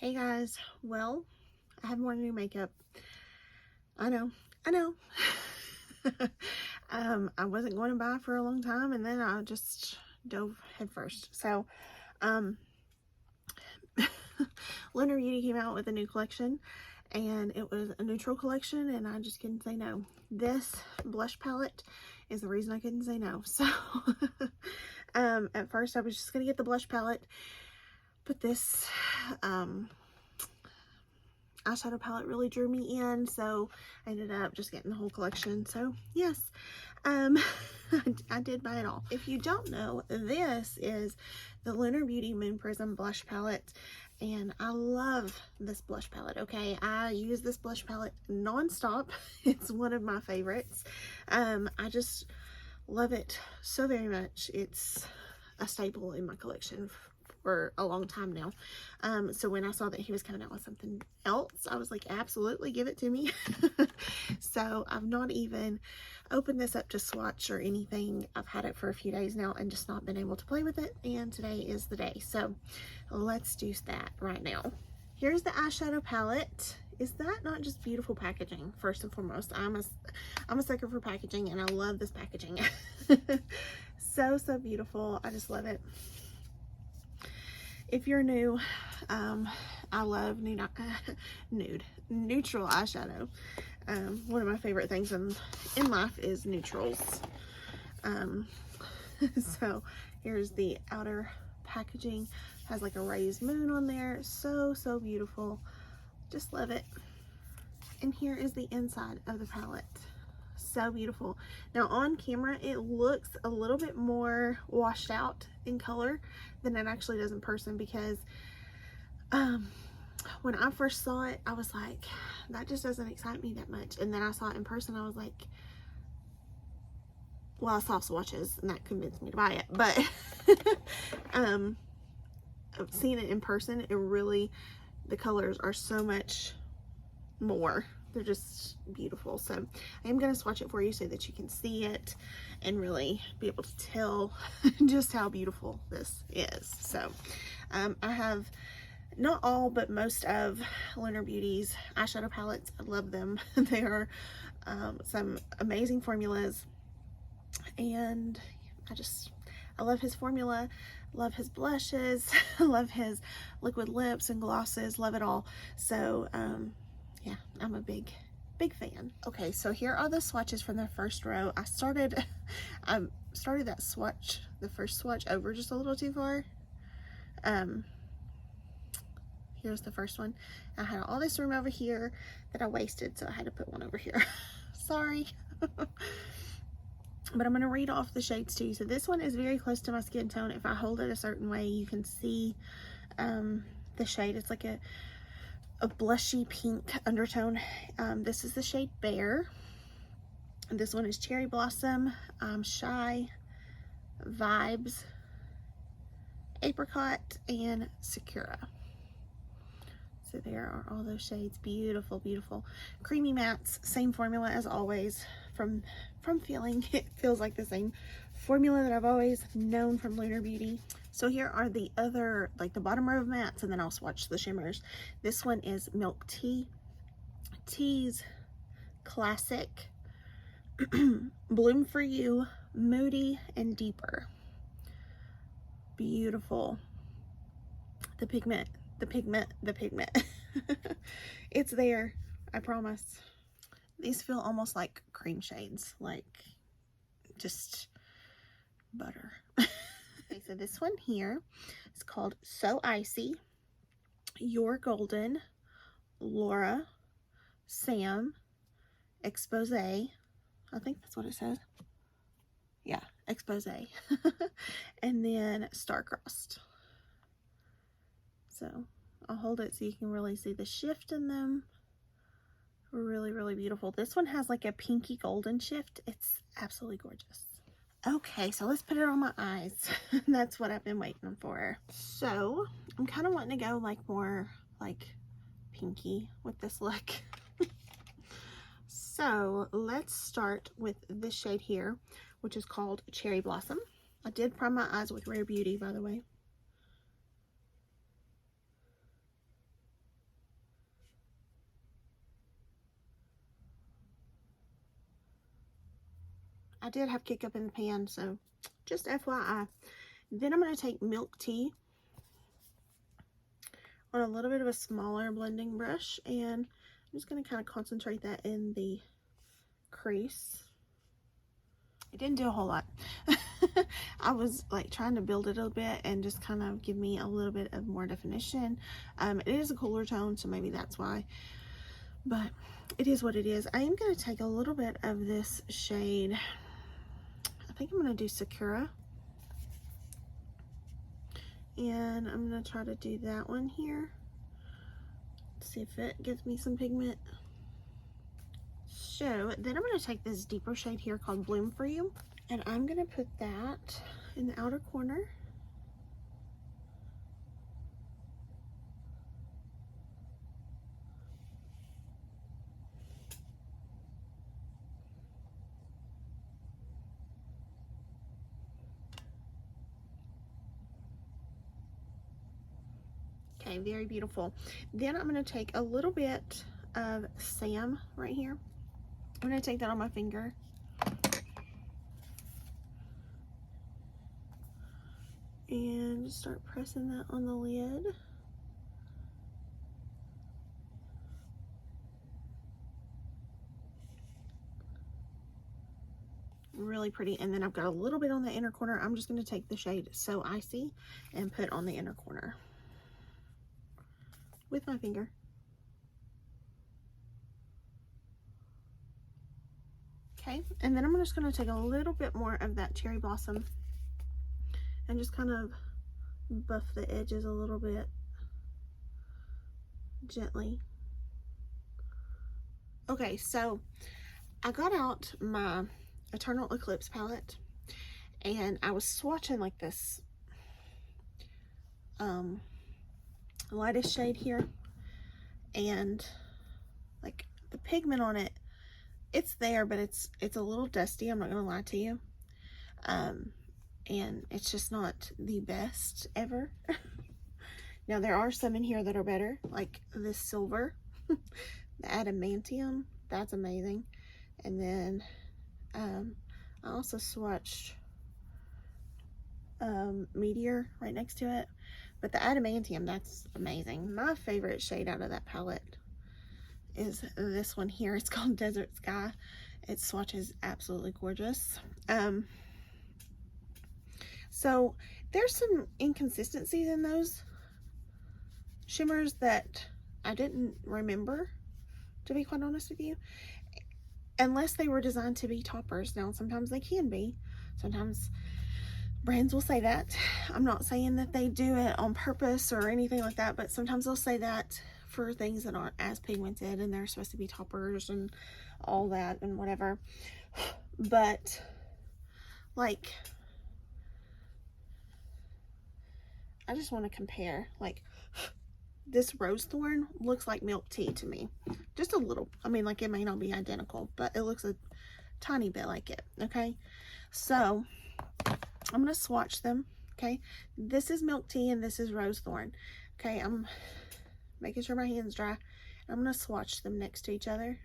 Hey guys, well, I have more new makeup. I know. I wasn't going to buy for a long time, and then I just dove head first. So, Lunar came out with a new collection, and it was a neutral collection, and I just couldn't say no. This blush palette is the reason I couldn't say no. So, at first I was just gonna get the blush palette, but this, eyeshadow palette really drew me in, so I ended up just getting the whole collection. So yes, I did buy it all. If you don't know, this is the Lunar Beauty Moon Prism blush palette, and I love this blush palette. Okay, I use this blush palette non-stop. It's one of my favorites. I just love it so very much. It's a staple in my collection for a long time now. So when I saw that he was coming out with something else, I was like, absolutely, give it to me. So I've not even opened this up to swatch or anything. I've had it for a few days now and just not been able to play with it, and today is the day. So let's do that right now. Here's the eyeshadow palette. Is that not just beautiful packaging? First and foremost, I'm a sucker for packaging, and I love this packaging. So beautiful. I just love it. If you're new, I love nude neutral eyeshadow. One of my favorite things in life is neutrals. So here's the outer packaging. Has like a raised moon on there. So beautiful. Just love it. And here is the inside of the palette. So beautiful. Now on camera it looks a little bit more washed out in color than it actually does in person, because when I first saw it I was like, that just doesn't excite me that much, and then I saw it in person. I was like, well, I saw swatches and that convinced me to buy it, but seeing it in person, it really, the colors are so much more. They're just beautiful. So I am going to swatch it for you so that you can see it and really be able to tell just how beautiful this is. So I have not all but most of Lunar Beauty's eyeshadow palettes. I love them. They are some amazing formulas, and I love his formula, love his blushes, love his liquid lips and glosses, love it all. So yeah, I'm a big fan. Okay, so here are the swatches from the first row. I started that swatch, the first swatch, over just a little too far. Here's the first one. I had all this room over here that I wasted, so I had to put one over here. Sorry. But I'm going to read off the shades to you. So this one is very close to my skin tone. If I hold it a certain way, you can see the shade. It's like a blushy pink undertone. This is the shade Bear. And this one is Cherry Blossom, Shy, Vibes, Apricot, and Sakura. So there are all those shades. Beautiful, beautiful. Creamy mattes, same formula as always. From feeling, it feels like the same formula that I've always known from Lunar Beauty. So here are the other, like the bottom row of mattes, and then I'll swatch the shimmers. This one is Milk Tea, Tease, Classic, Bloom For You, Moody, and Deeper. Beautiful. The pigment. It's there, I promise. These feel almost like cream shades, like just butter. Okay, so this one here is called So Icy, You're Golden, Laura, Sam, Expose. I think that's what it says. Yeah, Expose. And then Star-Crossed. So I'll hold it so you can really see the shift in them. Really beautiful. This one has like a pinky golden shift. It's absolutely gorgeous. Okay, so let's put it on my eyes. That's what I've been waiting for. So I'm kind of wanting to go like more like pinky with this look. So let's start with this shade here, which is called Cherry Blossom. I did prime my eyes with Rare Beauty, by the way. I did have kick up in the pan, so just FYI. Then I'm going to take Milk Tea on a little bit of a smaller blending brush, and I'm just going to kind of concentrate that in the crease. It didn't do a whole lot. I was like trying to build it a little bit and just kind of give me a little bit of more definition. It is a cooler tone, so maybe that's why, but it is what it is. I am going to take a little bit of this shade. I think I'm going to do Sakura, and I'm going to try to do that one here. See if it gives me some pigment. So then I'm going to take this deeper shade here called Bloom For You, and I'm going to put that in the outer corner. Okay, very beautiful. Then I'm going to take a little bit of Sam right here. I'm going to take that on my finger. And just start pressing that on the lid. Really pretty. And then I've got a little bit on the inner corner. I'm just going to take the shade So Icy and put on the inner corner with my finger. Okay, and then I'm just going to take a little bit more of that Cherry Blossom and just kind of buff the edges a little bit gently. Okay, so I got out my Eternal Eclipse palette, and I was swatching like this lightest shade here, and like the pigment on it, it's there, but it's a little dusty, I'm not gonna lie to you. And it's just not the best ever. Now there are some in here that are better, like this silver, the adamantium, that's amazing. And then I also swatched Meteor right next to it, but the adamantium, that's amazing. My favorite shade out of that palette is this one here. It's called Desert Sky. It swatches absolutely gorgeous. So there's some inconsistencies in those shimmers that I didn't remember, to be quite honest with you, unless they were designed to be toppers. Now sometimes they can be, sometimes brands will say that. I'm not saying that they do it on purpose or anything like that, but sometimes they'll say that for things that aren't as pigmented and they're supposed to be toppers and all that and whatever. But like, I just want to compare. Like, this Rose Thorn looks like Milk Tea to me, just a little. I mean, like, it may not be identical, but it looks a tiny bit like it. Okay, so I'm gonna swatch them. Okay, this is Milk Tea and this is Rose Thorn. Okay, I'm making sure my hand's dry. I'm gonna swatch them next to each other.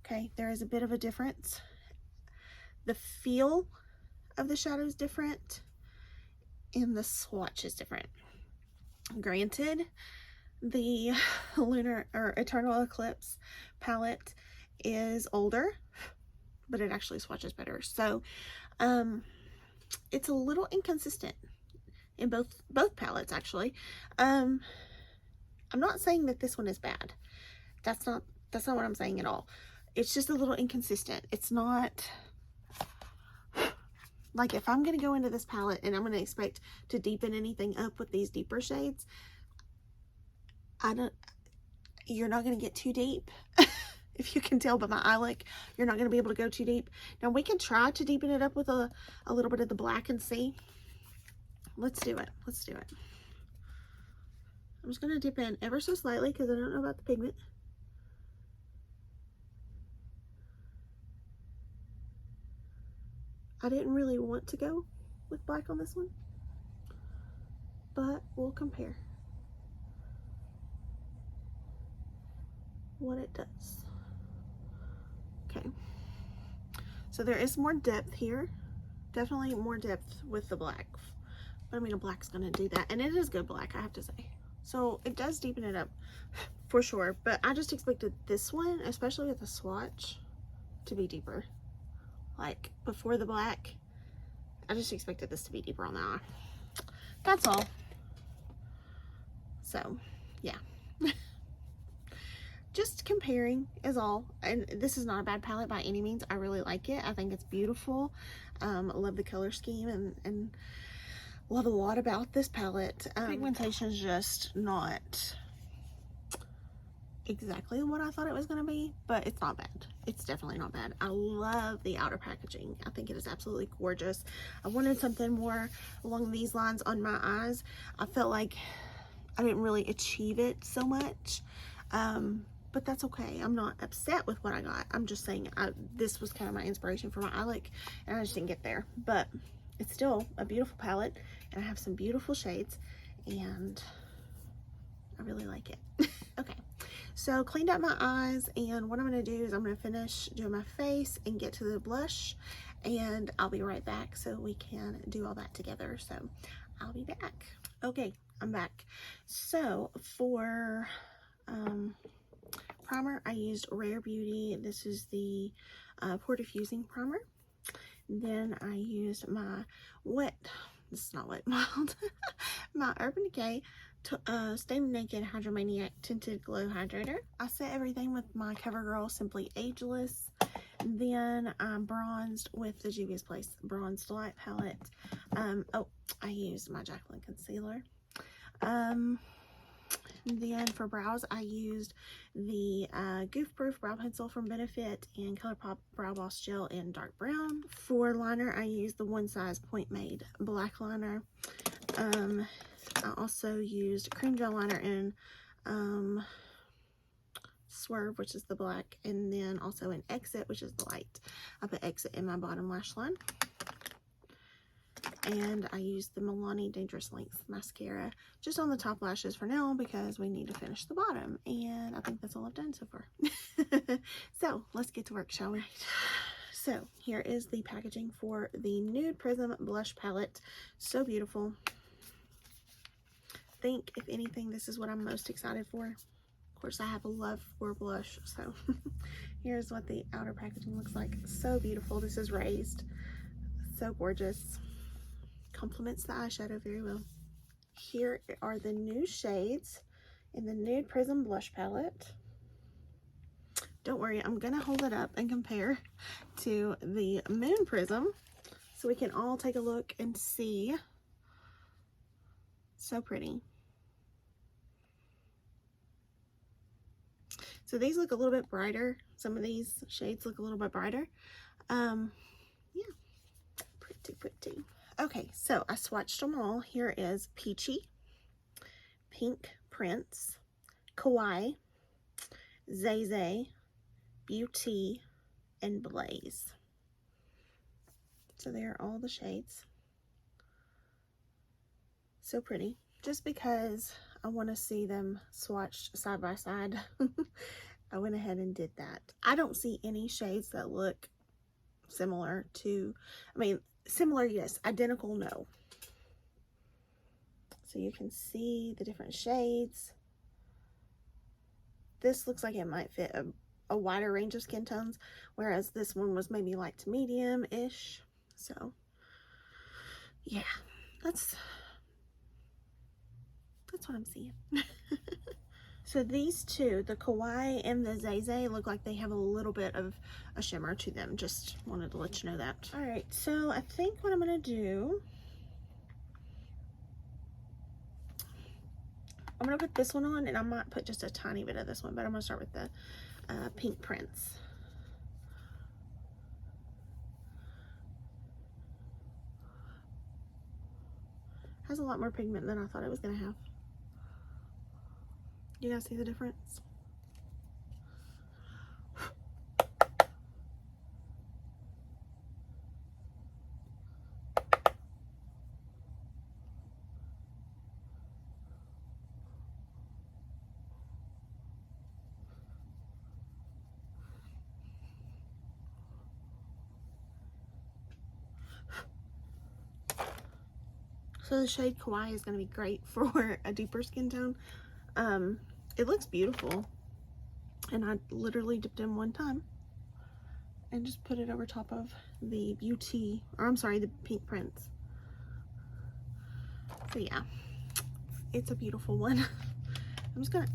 Okay, there is a bit of a difference. The feel of the shadow is different, and the swatch is different. Granted, the Lunar or Eternal Eclipse palette is older, but it actually swatches better. So it's a little inconsistent in both palettes, actually. I'm not saying that this one is bad. That's not what I'm saying at all. It's just a little inconsistent. It's not like, if I'm going to go into this palette and I'm going to expect to deepen anything up with these deeper shades, you're not going to get too deep. If you can tell by my eye look, you're not going to be able to go too deep. Now we can try to deepen it up with a little bit of the black and see. Let's do it. Let's do it. I'm just going to dip in ever so slightly because I don't know about the pigment. I didn't really want to go with black on this one, but we'll compare what it does. Okay, So there is more depth here. Definitely more depth with the black. But I mean, a black's gonna do that. And it is good black, I have to say. So it does deepen it up for sure. But I just expected this one, especially with the swatch, to be deeper. Like before the black, I just expected this to be deeper on the eye. That's all. So, yeah. Just comparing is all. And this is not a bad palette by any means. I really like it. I think it's beautiful. I love the color scheme and love a lot about this palette. Pigmentation is just not exactly what I thought it was going to be, but it's not bad. It's definitely not bad. I love the outer packaging. I think it is absolutely gorgeous. I wanted something more along these lines on my eyes. I felt like I didn't really achieve it so much, but that's okay. I'm not upset with what I got. I'm just saying this was kind of my inspiration for my eye look, and I just didn't get there. But it's still a beautiful palette, and I have some beautiful shades, and I really like it. Okay, so cleaned up my eyes, and what I'm going to do is I'm going to finish doing my face and get to the blush, and I'll be right back so we can do all that together. So I'll be back. Okay, I'm back. So for primer, I used Rare Beauty. This is the Pore Diffusing Primer. Then I used my this is not wet, mild, my Urban Decay Stay Naked Hydromaniac Tinted Glow Hydrator. I set everything with my CoverGirl Simply Ageless. Then I bronzed with the Juvia's Place Bronze Light palette. Oh, I used my Jacqueline concealer. Then for brows, I used the Goof Proof Brow Pencil from Benefit and ColourPop Brow Boss Gel in dark brown. For liner, I used the One Size Point Made black liner. I also used cream gel liner in Swerve, which is the black, and then also in Exit, which is the light. I put Exit in my bottom lash line. And I used the Milani Dangerous Length mascara just on the top lashes for now because we need to finish the bottom, and I think that's all I've done so far. So let's get to work, shall we? So here is the packaging for the Nude Prism blush palette. So beautiful. I think if anything, this is what I'm most excited for. Of course, I have a love for blush, so here's what the outer packaging looks like. So beautiful. This is raised. So gorgeous. Complements the eyeshadow very well. Here are the new shades in the Nude Prism blush palette. Don't worry, I'm gonna hold it up and compare to the Moon Prism so we can all take a look and see. So pretty. So these look a little bit brighter. Some of these shades look a little bit brighter. Yeah, pretty. Okay, so I swatched them all. Here is Peachy, Pink Prince, Kawaii, Zay Zay, Beauty, and Blaze. So there are all the shades. So pretty. Just because I want to see them swatched side by side, I went ahead and did that. I don't see any shades that look similar to, I mean, similar, yes. Identical, no. So you can see the different shades. This looks like it might fit a wider range of skin tones, whereas this one was maybe light to medium-ish. So, yeah, that's what I'm seeing. So these two, the Kawaii and the Zay Zay, look like they have a little bit of a shimmer to them. Just wanted to let you know that. All right, so I think what I'm gonna do, I'm gonna put this one on, and I might put just a tiny bit of this one, but I'm gonna start with the Pink Prince. Has a lot more pigment than I thought it was gonna have. You guys see the difference? So the shade Kawaii is going to be great for a deeper skin tone. It looks beautiful, and I literally dipped in one time and just put it over top of the Beauty, or I'm sorry, the Pink Prince. So yeah, it's a beautiful one. I'm just gonna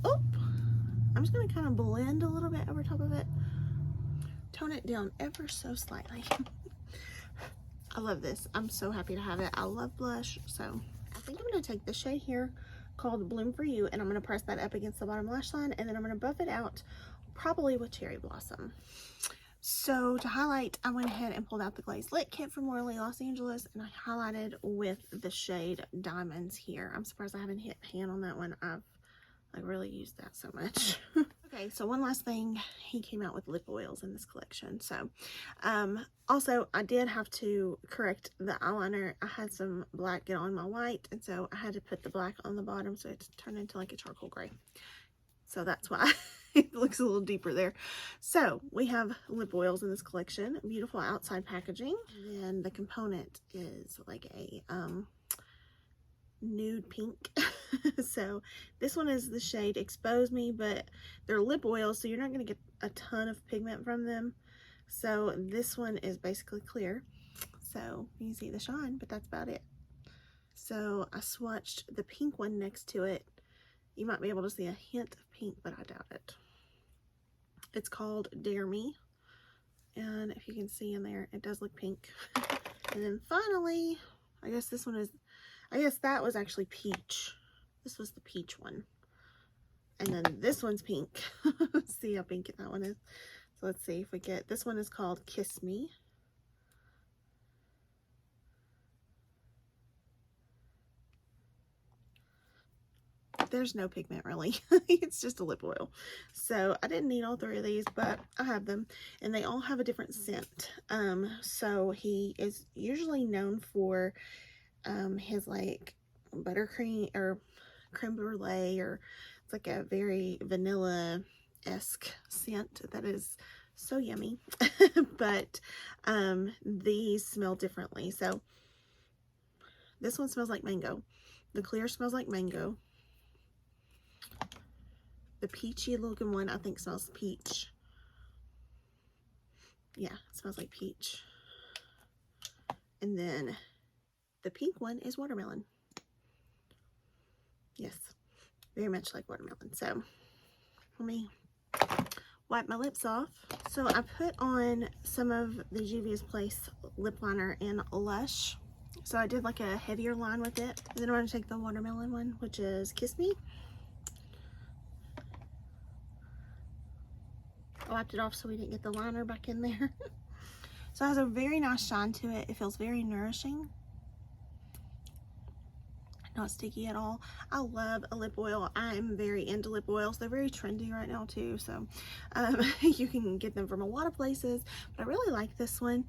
kind of blend a little bit over top of it, tone it down ever so slightly. I love this. I'm so happy to have it. I love blush, so I think I'm gonna take the shade here called Bloom For You, and I'm gonna press that up against the bottom lash line, and then I'm gonna buff it out probably with Cherry Blossom. So to highlight, I went ahead and pulled out the Glazed Lit Kit from Morley Los Angeles, and I highlighted with the shade Diamonds here. I'm surprised I haven't hit pan on that one. I've really used that so much. Okay, so one last thing, he came out with lip oils in this collection. So also I did have to correct the eyeliner. I had some black get on my white, and so I had to put the black on the bottom so it turned into like a charcoal gray. So that's why it looks a little deeper there. So we have lip oils in this collection. Beautiful outside packaging, and the component is like a nude pink. So this one is the shade Expose Me, but they're lip oils, so you're not going to get a ton of pigment from them. So this one is basically clear, so you can see the shine, but that's about it. So I swatched the pink one next to it. You might be able to see a hint of pink, but I doubt it. It's called Dare Me, and if you can see in there, it does look pink. And then finally, I guess this one is, I guess that was actually peach. This was the peach one. And then this one's pink. See how pink that one is. So let's see if we get, this one is called Kiss Me. There's no pigment really. It's just a lip oil. So I didn't need all three of these, but I have them, and they all have a different scent. So he is usually known for his like buttercream or creme brulee, or it's like a very vanilla-esque scent that is so yummy. But these smell differently. So this one smells like mango. The clear smells like mango. The peachy looking one I think smells peach. Yeah, it smells like peach. And then the pink one is watermelon. Yes, very much like watermelon. So let me wipe my lips off. So I put on some of the Juvia's Place lip liner in Lush. So I did like a heavier line with it. And then I'm going to take the watermelon one, which is Kiss Me. I wiped it off so we didn't get the liner back in there. So it has a very nice shine to it. It feels very nourishing. Not sticky at all. I love a lip oil. I'm very into lip oils. They're very trendy right now too, so you can get them from a lot of places, but I really like this one.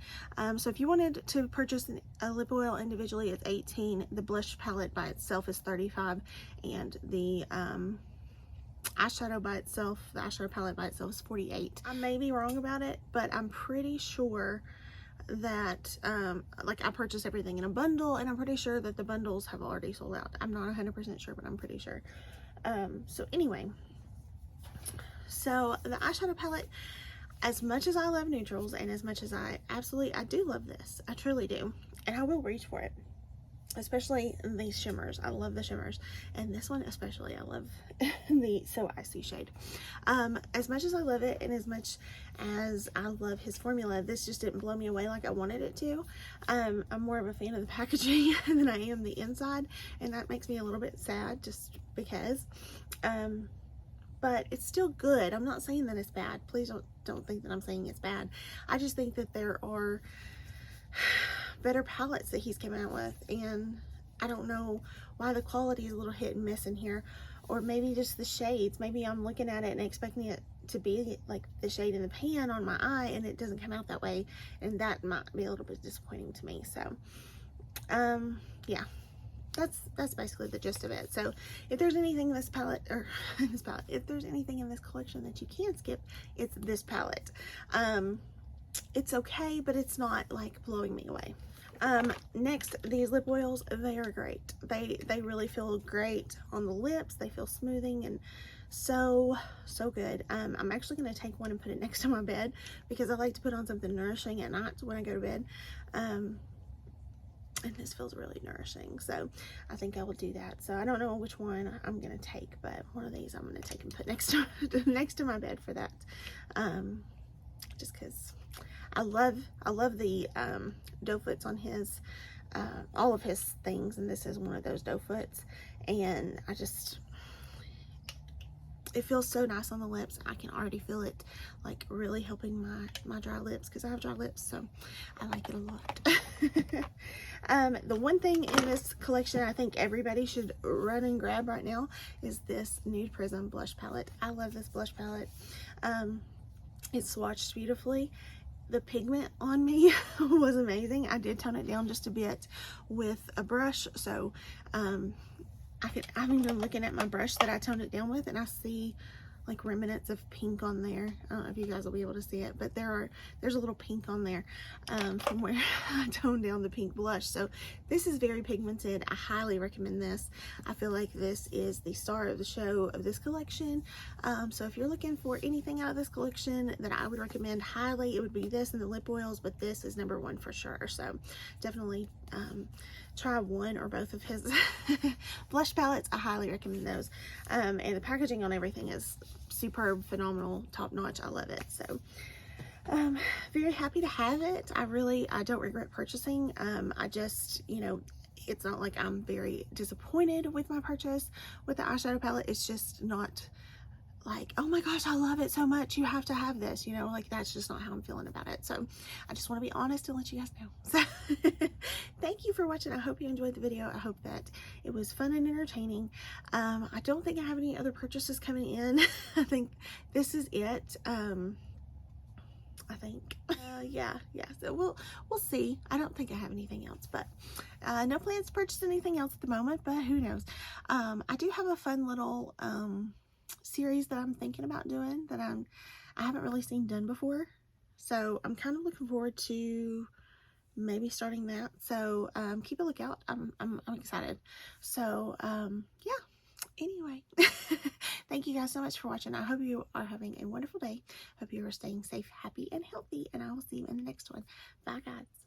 So if you wanted to purchase a lip oil individually, it's $18. The blush palette by itself is $35, and the eyeshadow by itself, the eyeshadow palette by itself is $48. I may be wrong about it, but I'm pretty sure that like I purchased everything in a bundle, and I'm pretty sure that the bundles have already sold out. I'm not 100% sure, but I'm pretty sure. So anyway, so the eyeshadow palette, as much as I love neutrals and as much as I do love this, I truly do, and I will reach for it, especially these shimmers. I love the shimmers, and this one especially I love the So Icy shade. As much as I love it, and as much as I love his formula, this just didn't blow me away like I wanted it to. I'm more of a fan of the packaging than I am the inside, and that makes me a little bit sad just because. But it's still good. I'm not saying that it's bad. Please don't think that I'm saying it's bad. I just think that there are better palettes that he's coming out with, and I don't know why the quality is a little hit and miss in here, or maybe just the shades. Maybe I'm looking at it and expecting it to be like the shade in the pan on my eye, and it doesn't come out that way, and that might be a little bit disappointing to me. So yeah, that's basically the gist of it. So if there's anything in this palette, or if there's anything in this collection that you can skip, it's this palette. It's okay, but it's not like blowing me away. Next, these lip oils, they are great. They really feel great on the lips. They feel smoothing and so good. I'm actually going to take one and put it next to my bed because I like to put on something nourishing at night when I go to bed. And this feels really nourishing, so I think I will do that. So I don't know which one I'm going to take, but one of these I'm going to take and put next to my bed for that. Just because I love the doe foots on his all of his things, and this is one of those doe foots, and it feels so nice on the lips. I can already feel it like really helping my dry lips because I have dry lips, so I like it a lot. The one thing in this collection I think everybody should run and grab right now is this Nude Prism blush palette. I love this blush palette. It's swatched beautifully. The pigment on me was amazing. I did tone it down just a bit with a brush, so I'm even looking at my brush that I toned it down with, and I see like remnants of pink on there. I don't know if you guys will be able to see it, but there's a little pink on there from where I toned down the pink blush. So this is very pigmented. I highly recommend this. I feel like this is the star of the show of this collection. So if you're looking for anything out of this collection that I would recommend highly, it would be this and the lip oils, but this is number one for sure. So definitely try one or both of his blush palettes. I highly recommend those. And the packaging on everything is superb, phenomenal, top notch. I love it. So very happy to have it. I don't regret purchasing. I just, you know, it's not like I'm very disappointed with my purchase with the eyeshadow palette. It's just not like, oh my gosh, I love it so much, you have to have this, you know, like that's just not how I'm feeling about it. So I just want to be honest and let you guys know. So thank you for watching. I hope you enjoyed the video. I hope that it was fun and entertaining. I don't think I have any other purchases coming in. I think this is it. I think yeah, so we'll see. I don't think I have anything else, but no plans to purchase anything else at the moment, but who knows. I do have a fun little series that I'm thinking about doing that I haven't really seen done before, so I'm kind of looking forward to maybe starting that. So keep a lookout. I'm excited. So yeah, anyway, thank you guys so much for watching. I hope you are having a wonderful day. Hope you are staying safe, happy, and healthy, and I will see you in the next one. Bye guys.